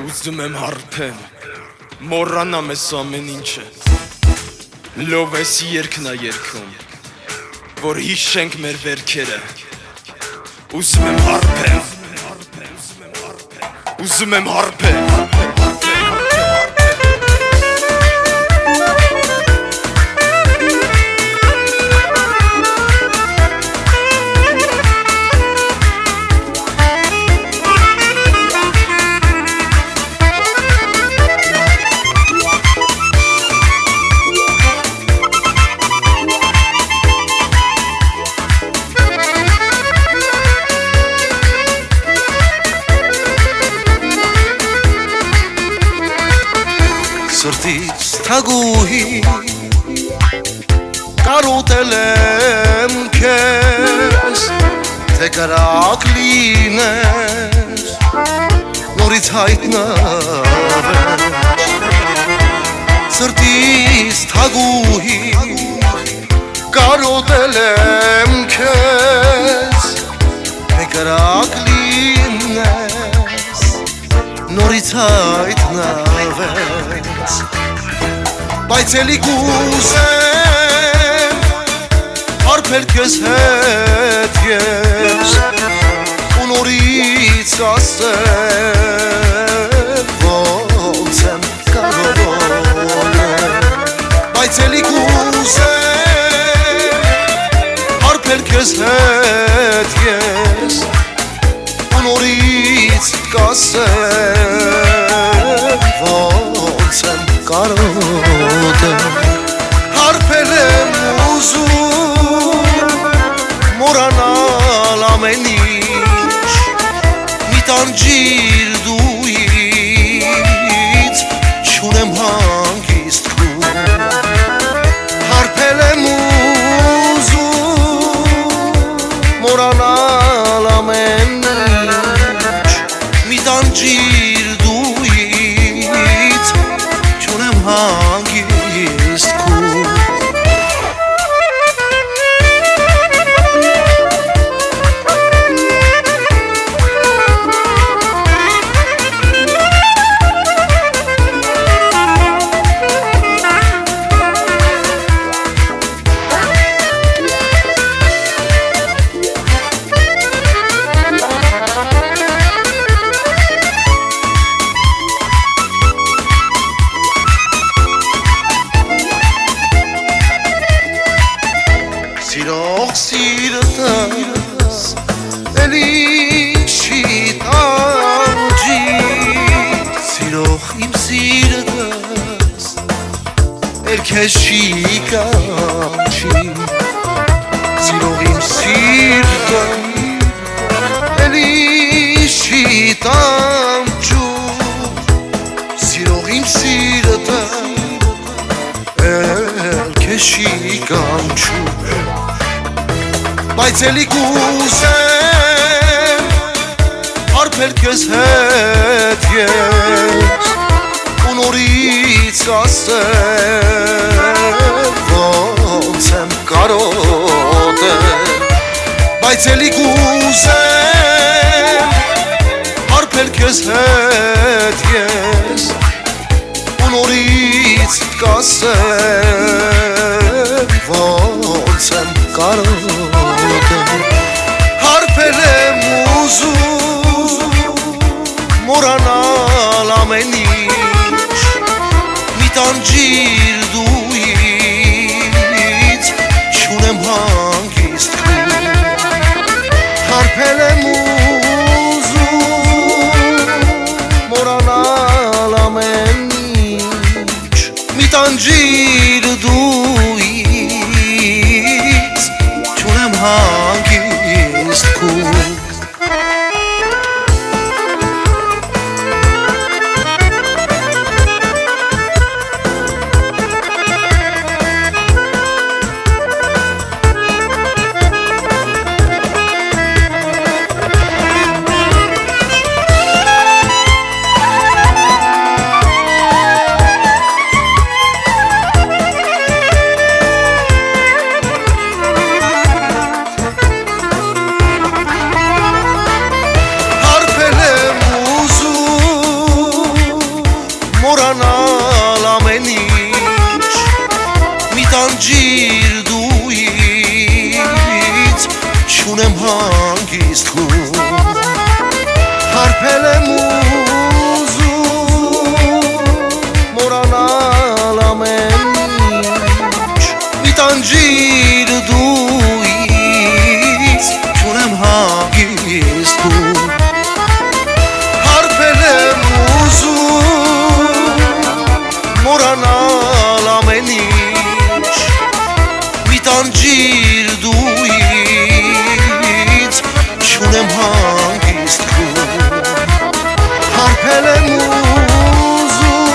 Ուզում եմ հարբեմ, մոռանամ ես ամեն ինչը, լով ես երգն ա երգում, որ հիշենք մեր վերքերը, ուզում եմ հարբեմ, ուզում եմ հարբեմ Սրտից թագուհի կարոտել եմ քեզ թե կարակ լինես նորից հայտնվես Սրտից թագուհի կարոտել եմ քեզ թե կարակ լինես նորից հայտնվես Բայց էլի կուզեմ հարբել քեզ հետ ես ու նորից ասեմ ոնց եմ կարող Բայց էլի կուզեմ հարբել քեզ հետ ես ու նորից կասեմ ոնց եմ կարոտեմ Հարբել եմ ուզում մոռանալ ամեն ինչ Մի տանջիր դու ինձ չունեմ հանգիստ քու Հարբել եմ ուզում մոռանալ ամեն ինչ Մի տանջիր դու ինձ չունեմ հանգիստ քու Սիրող սիրտս էլի չի տանջի Սիրող իմ սիրտս էլ քեզ չի կանչի Սիրող իմ սիրտը էլի չի տանջում Սիրող իմ սիրտը էլ քեզ չի կանչում Բայց էլի կուզեմ հարբել քեզ հետ ես ու նորից ասեմ ոնց եմ կարոտեմ Բայց էլի կուզեմ հարբել քեզ հետ ես ու նորից կասեմ ոնց եմ կարոտեմ Հարբել եմ ուզում մոռանալ ամեն ինչ Մի տանջիր դու ինձ չունեմ հանգիստ քու Հարբել եմ ուզում մոռանալ ամեն ինչ Մի տանջիր Հարբել եմ ուզում մորանալ ամեն ինչ Մի տանջիր դու ինձ չունեմ հագիստ բուն Հարբել եմ ուզում մորանալ ամեն ինչ Մի տանջիր դու ինձ չունեմ հագիստ բուն Հարբել եմ ուզում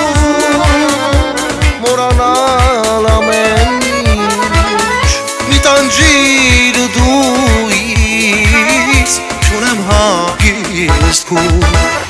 մորանալ ամեն ինչ Մի տանջիր դու ինձ չունեմ հագիստ բուն